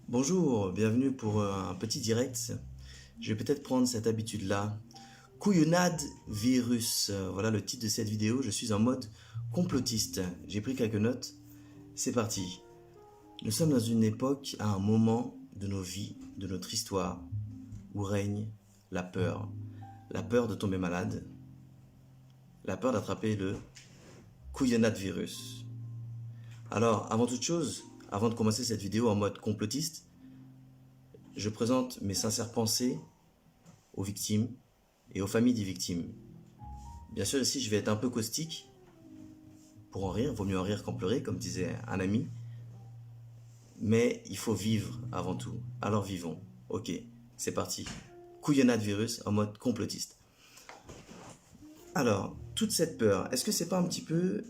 Bonjour, bienvenue pour un petit direct. Je vais peut-être prendre cette habitude-là. Couillonnade virus. Voilà le titre de cette vidéo. Je suis en mode complotiste. J'ai pris quelques notes. C'est parti. Nous sommes dans une époque, à un moment de nos vies, de notre histoire, où règne la peur. La peur de tomber malade. La peur d'attraper le couillonnade virus. Alors, avant toute chose, avant de commencer cette vidéo en mode complotiste, je présente mes sincères pensées aux victimes et aux familles des victimes. Bien sûr, ici, je vais être un peu caustique pour en rire. Vaut mieux en rire qu'en pleurer, comme disait un ami. Mais il faut vivre avant tout. Alors vivons. Ok, c'est parti. Couillonnade virus en mode complotiste. Alors, toute cette peur, est-ce que c'est pas un petit peu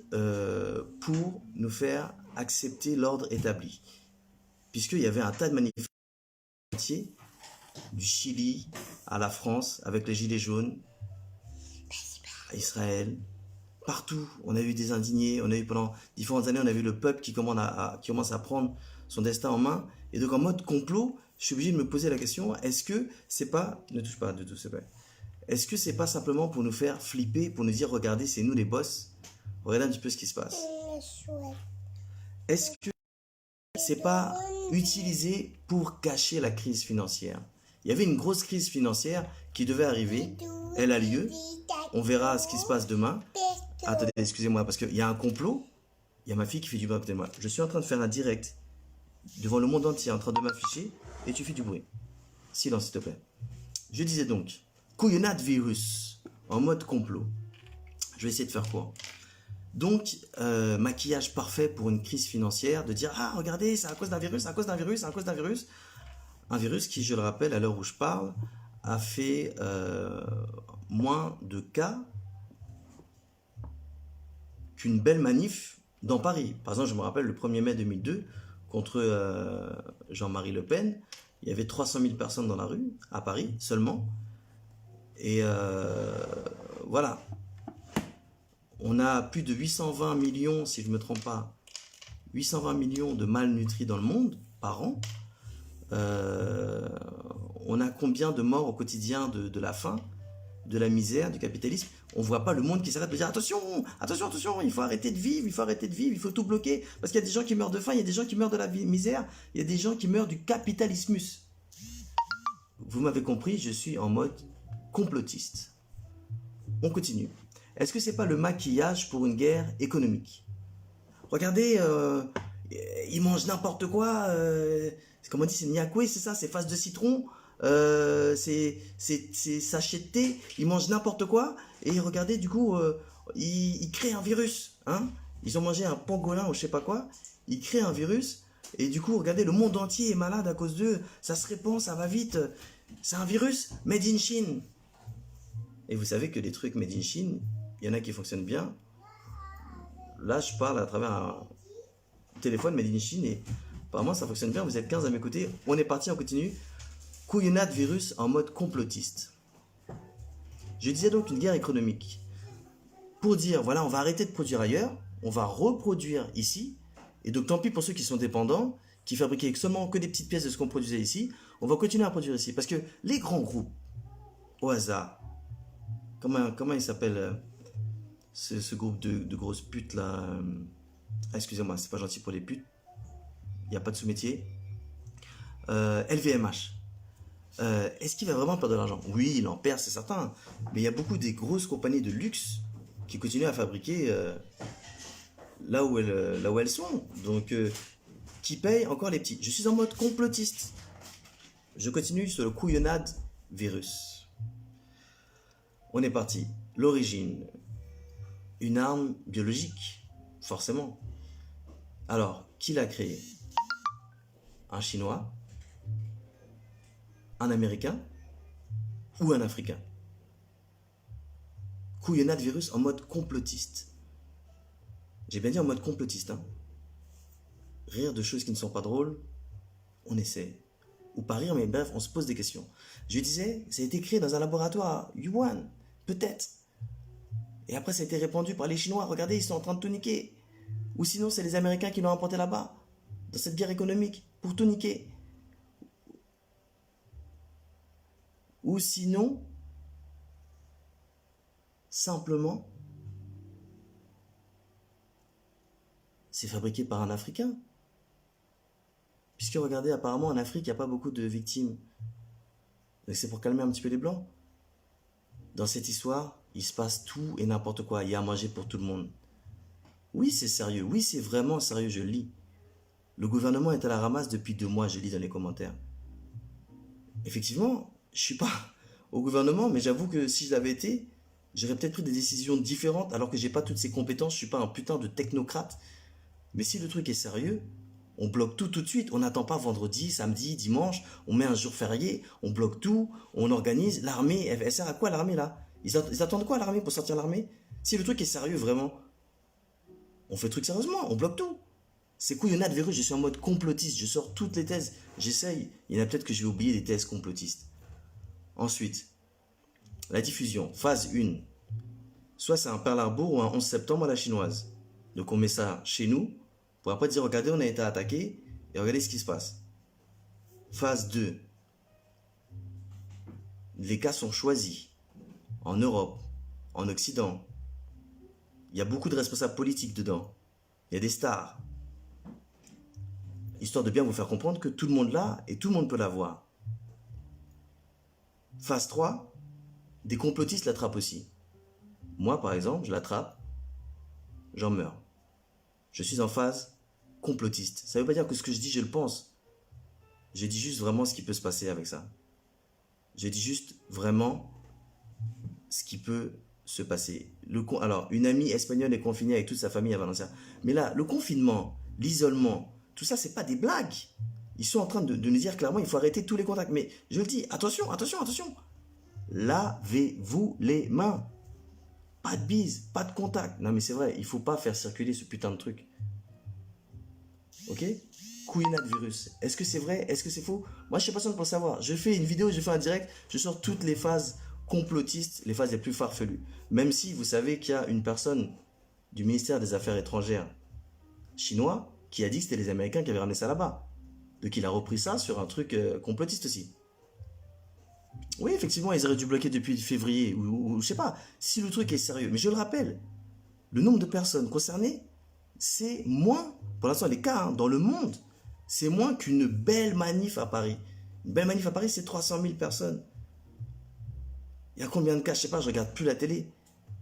pour nous faire accepter l'ordre établi? Puisqu'il y avait un tas de manifestations du Chili à la France avec les gilets jaunes, à Israël, partout. On a eu des indignés, on a eu pendant différentes années, on a vu le peuple qui commence à prendre son destin en main. Et donc en mode complot, je suis obligé de me poser la question, est-ce que c'est pas, ne touche pas de tout, c'est vrai. Est-ce que c'est pas simplement pour nous faire flipper, pour nous dire, regardez, c'est nous les boss, regardez un petit peu ce qui se passe. Est-ce que c'est pas utilisé pour cacher la crise financière? Il y avait une grosse crise financière qui devait arriver, elle a lieu, on verra ce qui se passe demain. Attendez, excusez-moi, parce qu'il y a un complot, il y a ma fille qui fait du bruit à côté de moi. Je suis en train de faire un direct devant le monde entier, en train de m'afficher, et tu fais du bruit. Silence, s'il te plaît. Je disais donc, couillonnade virus, en mode complot. Je vais essayer de faire quoi? Donc, maquillage parfait pour une crise financière, de dire, ah, regardez, c'est à cause d'un virus, à cause d'un virus, à cause d'un virus. Un virus qui, je le rappelle, à l'heure où je parle, a fait moins de cas qu'une belle manif dans Paris. Par exemple, je me rappelle le 1er mai 2002, contre Jean-Marie Le Pen, il y avait 300 000 personnes dans la rue, à Paris seulement. Et voilà. On a plus de 820 millions, si je ne me trompe pas, 820 millions de malnutris dans le monde par an. On a combien de morts au quotidien de la faim, de la misère, du capitalisme? On ne voit pas le monde qui s'arrête de dire attention, attention, attention, il faut arrêter de vivre, il faut arrêter de vivre, il faut tout bloquer. Parce qu'il y a des gens qui meurent de faim, il y a des gens qui meurent de la misère, il y a des gens qui meurent du capitalismus. Vous m'avez compris, je suis en mode complotiste. On continue. Est-ce que c'est pas le maquillage pour une guerre économique? Regardez, ils mangent n'importe quoi. Comme on dit, c'est niakoué, c'est ça, c'est face de citron. C'est sachet de thé. Ils mangent n'importe quoi. Et regardez, du coup, ils créent un virus. Hein, ils ont mangé un pangolin ou je sais pas quoi. Ils créent un virus. Et du coup, regardez, le monde entier est malade à cause d'eux. Ça se répand, ça va vite. C'est un virus made in Chine. Et vous savez que les trucs made in Chine, il y en a qui fonctionnent bien. Là, je parle à travers un téléphone made in Chine et apparemment ça fonctionne bien. Vous êtes 15 à m'écouter. On est parti, on continue. Couillonnade virus en mode complotiste. Je disais donc une guerre économique. Pour dire, voilà, on va arrêter de produire ailleurs, on va reproduire ici. Et donc tant pis pour ceux qui sont dépendants, qui fabriquaient seulement que des petites pièces de ce qu'on produisait ici. On va continuer à produire ici. Parce que les grands groupes, au hasard, comment il s'appelle ce groupe de grosses putes là? Excusez-moi, c'est pas gentil pour les putes. Il n'y a pas de sous-métier. LVMH. Est-ce qu'il va vraiment perdre de l'argent? Oui, il en perd, c'est certain. Mais il y a beaucoup des grosses compagnies de luxe qui continuent à fabriquer là où elles sont. Donc, qui payent encore les petits. Je suis en mode complotiste. Je continue sur le couillonnade virus. On est parti. L'origine. Une arme biologique, forcément. Alors, qui l'a créé? Un Chinois, un Américain ou un Africain? Couillonnade virus en mode complotiste. J'ai bien dit en mode complotiste. Hein. Rire de choses qui ne sont pas drôles, on essaie. Ou pas rire, mais bref, on se pose des questions. Je disais, ça a été créé dans un laboratoire à Yuan, peut-être. Et après, ça a été répandu par les Chinois. Regardez, ils sont en train de tout niquer. Ou sinon, c'est les Américains qui l'ont importé là-bas, dans cette guerre économique, pour tout niquer. Ou sinon, simplement, c'est fabriqué par un Africain. Puisque regardez, apparemment en Afrique, il n'y a pas beaucoup de victimes. Donc c'est pour calmer un petit peu les Blancs. Dans cette histoire, il se passe tout et n'importe quoi. Il y a à manger pour tout le monde. Oui, c'est sérieux. Oui, c'est vraiment sérieux, je lis. Le gouvernement est à la ramasse depuis 2 mois, je lis dans les commentaires. Effectivement, je suis pas au gouvernement, mais j'avoue que si je l'avais été, j'aurais peut-être pris des décisions différentes alors que j'ai pas toutes ces compétences, je suis pas un putain de technocrate. Mais si le truc est sérieux, on bloque tout de suite, on n'attend pas vendredi, samedi, dimanche, on met un jour férié, on bloque tout, on organise. L'armée, elle sert à quoi l'armée là? Ils attendent quoi l'armée pour sortir l'armée? Si le truc est sérieux vraiment, on fait le truc sérieusement, on bloque tout. C'est couillonnade virus, je suis en mode complotiste, je sors toutes les thèses, j'essaye. Il y en a peut-être que je vais oublier des thèses complotistes. Ensuite, la diffusion, phase 1. Soit c'est un Pearl Harbor ou un 11 septembre à la chinoise. Donc on met ça chez nous, pour après dire regardez on a été attaqué et regardez ce qui se passe. Phase 2. Les cas sont choisis. En Europe, en Occident. Il y a beaucoup de responsables politiques dedans. Il y a des stars. Histoire de bien vous faire comprendre que tout le monde l'a et tout le monde peut l'avoir. Phase 3, des complotistes l'attrapent aussi. Moi, par exemple, je l'attrape, j'en meurs. Je suis en phase complotiste. Ça ne veut pas dire que ce que je dis, je le pense. Je dis juste vraiment ce qui peut se passer avec ça. Je dis juste vraiment ce qui peut se passer. Alors, une amie espagnole est confinée avec toute sa famille à Valenciennes. Mais là, le confinement, l'isolement, tout ça, c'est pas des blagues. Ils sont en train de nous dire clairement, il faut arrêter tous les contacts. Mais je le dis, attention, attention, attention. Lavez-vous les mains. Pas de bise, pas de contact. Non mais c'est vrai, il faut pas faire circuler ce putain de truc. Ok? Couillinade virus. Est-ce que c'est vrai? Est-ce que c'est faux? Moi je suis personne pour le savoir. Je fais une vidéo, je fais un direct, je sors toutes les phases complotistes, les phases les plus farfelues. Même si vous savez qu'il y a une personne du ministère des Affaires étrangères chinois qui a dit que c'était les Américains qui avaient ramené ça là-bas. Donc il a repris ça sur un truc complotiste aussi. Oui, effectivement, ils auraient dû bloquer depuis février, ou je sais pas, si le truc est sérieux. Mais je le rappelle, le nombre de personnes concernées, c'est moins, pour l'instant les cas, hein, dans le monde, c'est moins qu'une belle manif à Paris. Une belle manif à Paris, c'est 300 000 personnes. Il y a combien de cas? Je sais pas, je regarde plus la télé. Et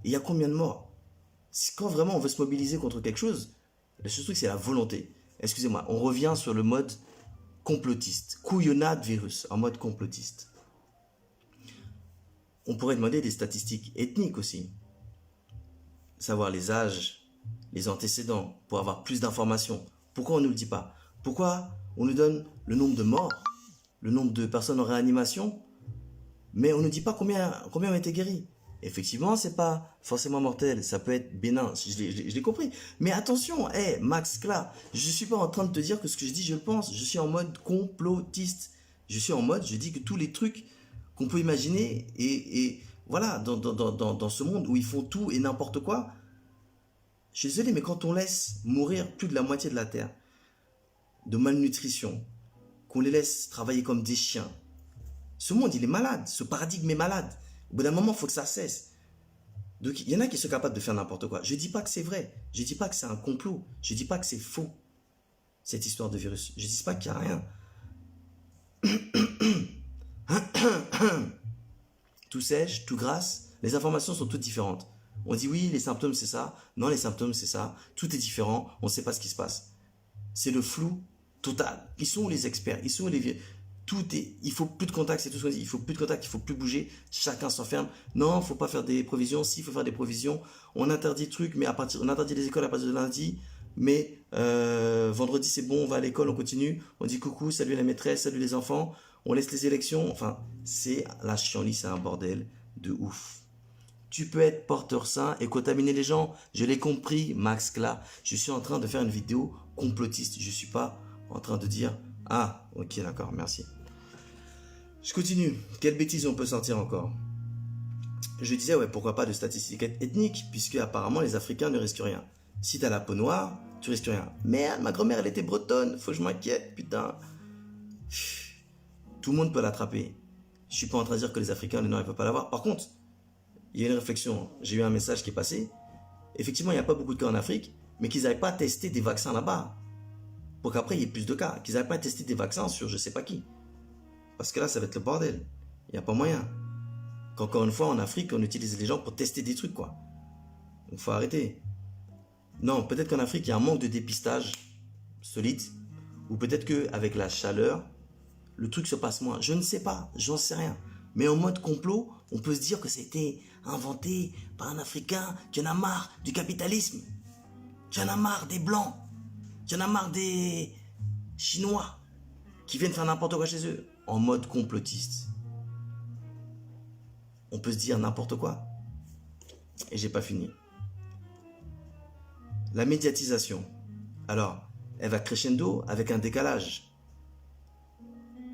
il y a combien de morts? Quand vraiment on veut se mobiliser contre quelque chose, le seul truc c'est la volonté. Excusez-moi, on revient sur le mode complotiste. Couillonnade virus, en mode complotiste. On pourrait demander des statistiques ethniques aussi. Savoir les âges, les antécédents, pour avoir plus d'informations. Pourquoi on ne nous le dit pas? Pourquoi on nous donne le nombre de morts, le nombre de personnes en réanimation, mais on ne nous dit pas combien ont été guéris? Effectivement, c'est pas forcément mortel, ça peut être bénin, je l'ai compris. Mais attention, Max Kla, je suis pas en train de te dire que ce que je dis, je le pense. Je suis en mode complotiste. Je suis en mode, je dis que tous les trucs qu'on peut imaginer, et voilà, dans ce monde où ils font tout et n'importe quoi, je suis désolé, mais quand on laisse mourir plus de la moitié de la Terre, de malnutrition, qu'on les laisse travailler comme des chiens, ce monde, il est malade, ce paradigme est malade. Au bout d'un moment, il faut que ça cesse. Donc, il y en a qui sont capables de faire n'importe quoi. Je ne dis pas que c'est vrai, je ne dis pas que c'est un complot, je ne dis pas que c'est faux, cette histoire de virus. Je ne dis pas qu'il n'y a rien. Tout sèche, tout grasse, les informations sont toutes différentes. On dit oui, les symptômes c'est ça, non les symptômes c'est ça, tout est différent, on ne sait pas ce qui se passe. C'est le flou total. Ils sont où les experts? Ils sont où les vieux? Il faut plus de contact, c'est tout ce qu'on dit. Il faut plus de contact, il faut plus bouger. Chacun s'enferme. Non, faut pas faire des provisions. Si, il faut faire des provisions. On interdit trucs, mais on interdit les écoles à partir de lundi. Mais vendredi c'est bon, on va à l'école, on continue. On dit coucou, salut la maîtresse, salut les enfants. On laisse les élections. Enfin, c'est la chienlit, c'est un bordel de ouf. Tu peux être porteur sain et contaminer les gens. Je l'ai compris, Max Kla. Je suis en train de faire une vidéo complotiste. Je suis pas en train de dire ah, ok, d'accord, merci. Je continue. Quelle bêtise on peut sortir encore? Je disais, ouais, pourquoi pas de statistiques ethniques, puisque apparemment les Africains ne risquent rien. Si t'as la peau noire, tu risques rien. Merde, ma grand-mère, elle était bretonne, faut que je m'inquiète, putain. Tout le monde peut l'attraper. Je suis pas en train de dire que les Africains, les Noirs, ils ne peuvent pas l'avoir. Par contre, il y a une réflexion. J'ai eu un message qui est passé. Effectivement, il n'y a pas beaucoup de cas en Afrique, mais qu'ils n'aillent pas tester des vaccins là-bas. Pour qu'après, il y ait plus de cas. Qu'ils n'aillent pas tester des vaccins sur je sais pas qui. Parce que là, ça va être le bordel. Il n'y a pas moyen. Qu'encore une fois, en Afrique, on utilise les gens pour tester des trucs, quoi. Donc, il faut arrêter. Non, peut-être qu'en Afrique, il y a un manque de dépistage solide. Ou peut-être qu'avec la chaleur, le truc se passe moins. Je ne sais pas, j'en sais rien. Mais en mode complot, on peut se dire que c'était inventé par un Africain qui en a marre du capitalisme, qui en a marre des Blancs, qui en a marre des Chinois, qui viennent faire n'importe quoi chez eux, en mode complotiste. On peut se dire n'importe quoi. Et j'ai pas fini. La médiatisation. Alors, elle va crescendo avec un décalage.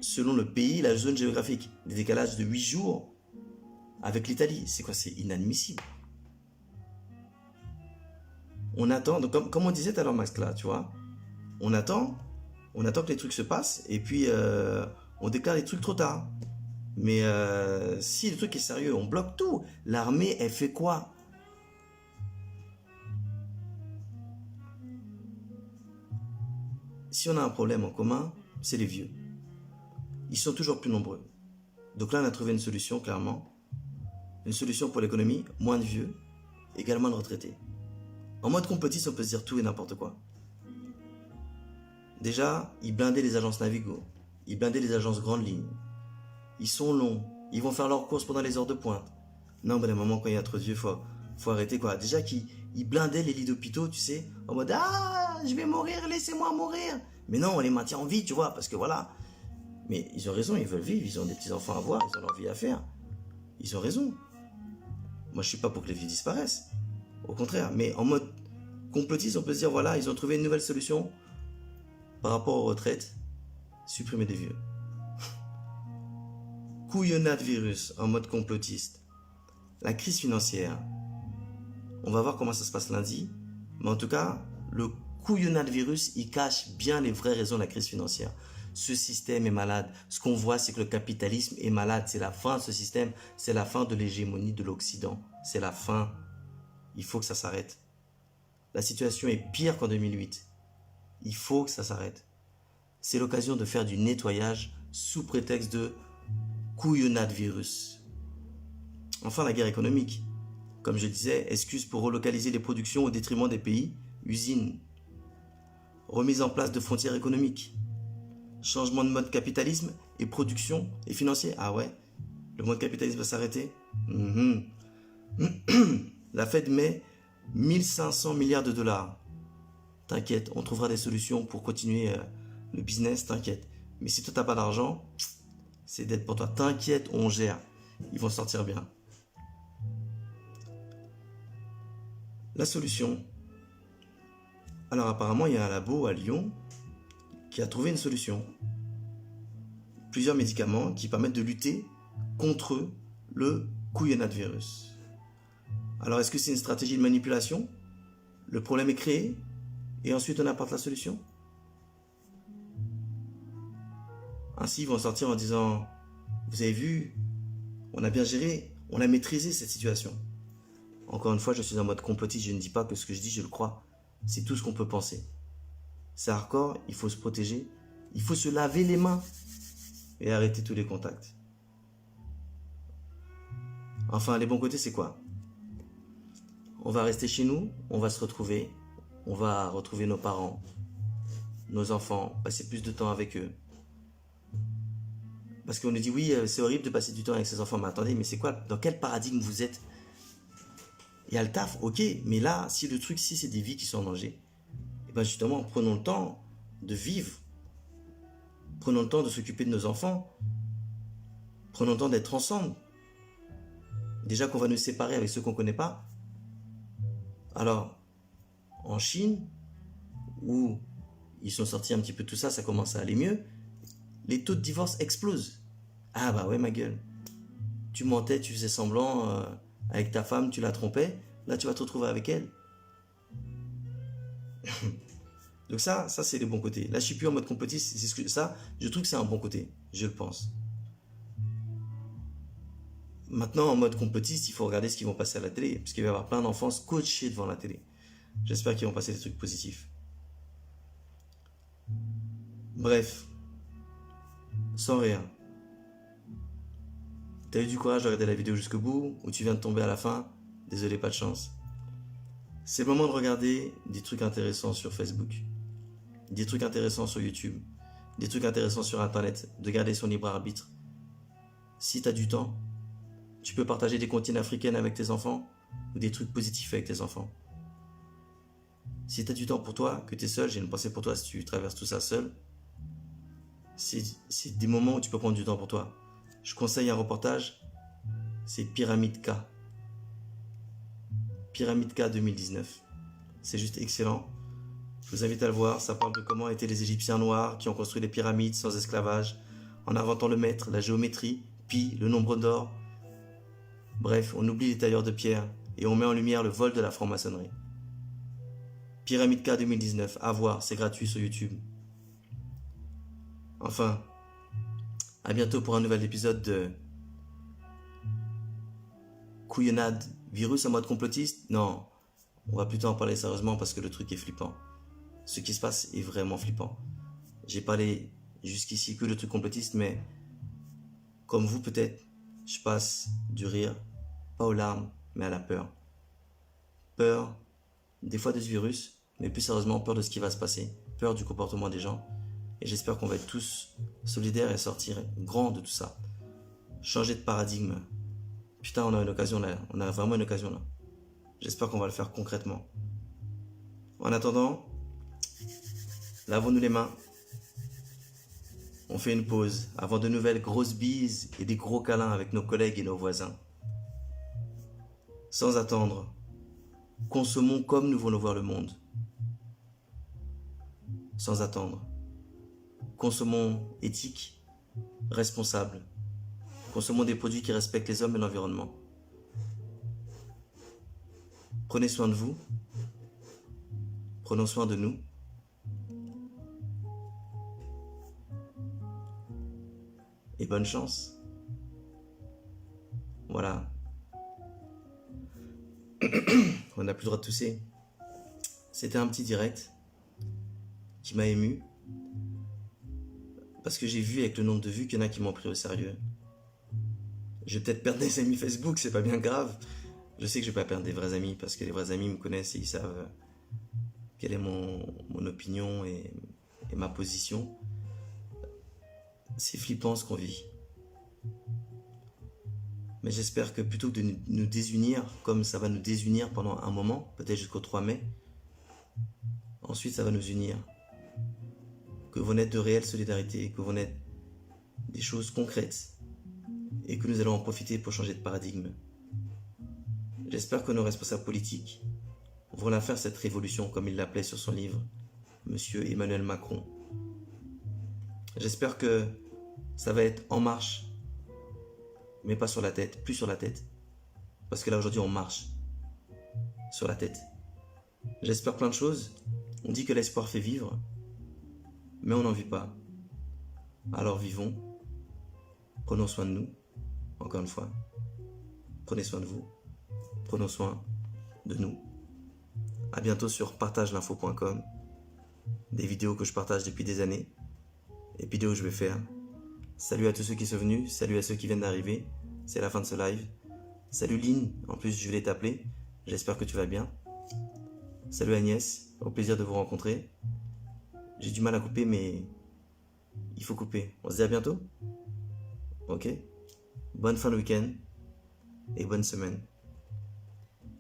Selon le pays, la zone géographique. Des décalages de 8 jours avec l'Italie. C'est quoi? C'est inadmissible. On attend, donc comme on disait tout à l'heure, Max, là, tu vois, on attend que les trucs se passent et puis on déclare les trucs trop tard. Mais si le truc est sérieux, on bloque tout. L'armée, elle fait quoi? Si on a un problème en commun, c'est les vieux. Ils sont toujours plus nombreux. Donc là, on a trouvé une solution, clairement. Une solution pour l'économie, moins de vieux, également de retraités. En mode compétition, on peut se dire tout et n'importe quoi. Déjà, ils blindaient les agences Navigo. Ils blindaient les agences Grandes Lignes. Ils sont longs. Ils vont faire leurs courses pendant les heures de pointe. Non, mais à un moment, quand il y a trop de vieux, faut arrêter, quoi. Déjà qu'ils blindaient les lits d'hôpitaux, tu sais, en mode « Ah, je vais mourir, laissez-moi mourir !» Mais non, on les maintient en vie, tu vois, parce que voilà. Mais ils ont raison, ils veulent vivre, ils ont des petits-enfants à voir, ils ont leur vie à faire. Ils ont raison. Moi, je suis pas pour que les vies disparaissent. Au contraire, mais en mode complotiste, on peut se dire, voilà, ils ont trouvé une nouvelle solution par rapport aux retraites. Supprimer des vieux. Couillonnade virus en mode complotiste. La crise financière. On va voir comment ça se passe lundi. Mais en tout cas, le couillonnade virus, il cache bien les vraies raisons de la crise financière. Ce système est malade. Ce qu'on voit, c'est que le capitalisme est malade. C'est la fin de ce système. C'est la fin de l'hégémonie de l'Occident. C'est la fin. Il faut que ça s'arrête. La situation est pire qu'en 2008. Il faut que ça s'arrête. C'est l'occasion de faire du nettoyage sous prétexte de couillonnade virus. Enfin, la guerre économique. Comme je disais, excuse pour relocaliser les productions au détriment des pays, usines. Remise en place de frontières économiques. Changement de mode capitalisme et production et financier. Ah ouais, le mode capitalisme va s'arrêter. La Fed met 1500 milliards de dollars. T'inquiète, on trouvera des solutions pour continuer le business, t'inquiète. Mais si toi t'as pas d'argent, c'est d'être pour toi. T'inquiète, on gère. Ils vont sortir bien. La solution. Alors apparemment, il y a un labo à Lyon qui a trouvé une solution. Plusieurs médicaments qui permettent de lutter contre le couillonnade virus. Alors est-ce que c'est une stratégie de manipulation? Le problème est créé et ensuite on apporte la solution? Ainsi ils vont sortir en disant, vous avez vu, on a bien géré, on a maîtrisé cette situation. Encore une fois, je suis en mode complotiste, je ne dis pas que ce que je dis, je le crois. C'est tout ce qu'on peut penser. C'est hardcore, il faut se protéger, il faut se laver les mains et arrêter tous les contacts. Enfin, les bons côtés, c'est quoi? On va rester chez nous, on va se retrouver, on va retrouver nos parents, nos enfants, passer plus de temps avec eux. Parce qu'on nous dit, oui, c'est horrible de passer du temps avec ses enfants, mais attendez, mais c'est quoi? Dans quel paradigme vous êtes? Il y a le taf, ok, mais là, si le truc, si c'est des vies qui sont en danger, et bien justement, prenons le temps de vivre. Prenons le temps de s'occuper de nos enfants. Prenons le temps d'être ensemble. Déjà qu'on va nous séparer avec ceux qu'on ne connaît pas. Alors, en Chine, où ils sont sortis un petit peu de tout ça, ça commence à aller mieux, les taux de divorce explosent. Ah bah ouais, ma gueule. Tu mentais, tu faisais semblant avec ta femme, tu la trompais. Là, tu vas te retrouver avec elle. Donc ça c'est les bons côtés. Là, je suis plus en mode complotiste. Ça, je trouve que c'est un bon côté. Je le pense. Maintenant, en mode complotiste, il faut regarder ce qu'ils vont passer à la télé, parce qu'il va y avoir plein d'enfants scotchés devant la télé. J'espère qu'ils vont passer des trucs positifs. Bref, sans rire. T'as eu du courage de regarder la vidéo jusqu'au bout, ou tu viens de tomber à la fin? Désolé, pas de chance. C'est le moment de regarder des trucs intéressants sur Facebook, des trucs intéressants sur YouTube, des trucs intéressants sur Internet, de garder son libre arbitre. Si t'as du temps, tu peux partager des comptines africaines avec tes enfants ou des trucs positifs avec tes enfants. Si t'as du temps pour toi, que t'es seul, j'ai une pensée pour toi si tu traverses tout ça seul. C'est des moments où tu peux prendre du temps pour toi. Je conseille un reportage, c'est Pyramide K. Pyramide K 2019. C'est juste excellent. Je vous invite à le voir. Ça parle de comment étaient les Égyptiens noirs qui ont construit les pyramides sans esclavage, en inventant le mètre, la géométrie, pi, le nombre d'or. Bref, on oublie les tailleurs de pierre et on met en lumière le vol de la franc-maçonnerie. Pyramide K 2019, à voir, c'est gratuit sur YouTube. Enfin, à bientôt pour un nouvel épisode de Couillonnade, virus en mode complotiste? Non, on va plutôt en parler sérieusement parce que le truc est flippant. Ce qui se passe est vraiment flippant. J'ai parlé jusqu'ici que de trucs complotistes, mais comme vous peut-être, je passe du rire, pas aux larmes, mais à la peur. Peur, des fois de ce virus, mais plus sérieusement peur de ce qui va se passer, peur du comportement des gens. Et j'espère qu'on va être tous solidaires et sortir grand de tout ça. Changer de paradigme. Putain, on a une occasion là, on a vraiment une occasion là. J'espère qu'on va le faire concrètement. En attendant, lavons-nous les mains. On fait une pause avant de nouvelles grosses bises et des gros câlins avec nos collègues et nos voisins. Sans attendre, consommons comme nous voulons voir le monde. Sans attendre, consommons éthique, responsable. Consommons des produits qui respectent les hommes et l'environnement. Prenez soin de vous. Prenons soin de nous. Et bonne chance. Voilà. On n'a plus le droit de tousser. C'était un petit direct qui m'a ému. Parce que j'ai vu avec le nombre de vues qu'il y en a qui m'ont pris au sérieux. Je vais peut-être perdre des amis Facebook, c'est pas bien grave. Je sais que je vais pas perdre des vrais amis parce que les vrais amis me connaissent et ils savent quelle est mon opinion et ma position. C'est flippant ce qu'on vit. Mais j'espère que plutôt que de nous désunir, comme ça va nous désunir pendant un moment, peut-être jusqu'au 3 mai, ensuite ça va nous unir. Que vous n'êtes de réelle solidarité, que vous n'êtes des choses concrètes et que nous allons en profiter pour changer de paradigme. J'espère que nos responsables politiques vont la faire cette révolution comme il l'appelait sur son livre, Monsieur Emmanuel Macron. J'espère que ça va être en marche, mais pas sur la tête, plus sur la tête. Parce que là aujourd'hui on marche sur la tête. J'espère plein de choses. On dit que l'espoir fait vivre, mais on n'en vit pas. Alors vivons, prenons soin de nous, encore une fois. Prenez soin de vous, prenons soin de nous. A bientôt sur partagelinfo.com. Des vidéos que je partage depuis des années. Et vidéos que je vais faire. Salut à tous ceux qui sont venus, salut à ceux qui viennent d'arriver. C'est la fin de ce live. Salut Lynn, en plus je voulais t'appeler. J'espère que tu vas bien. Salut Agnès, au plaisir de vous rencontrer. J'ai du mal à couper mais il faut couper. On se dit à bientôt. Ok. Bonne fin de week-end et bonne semaine.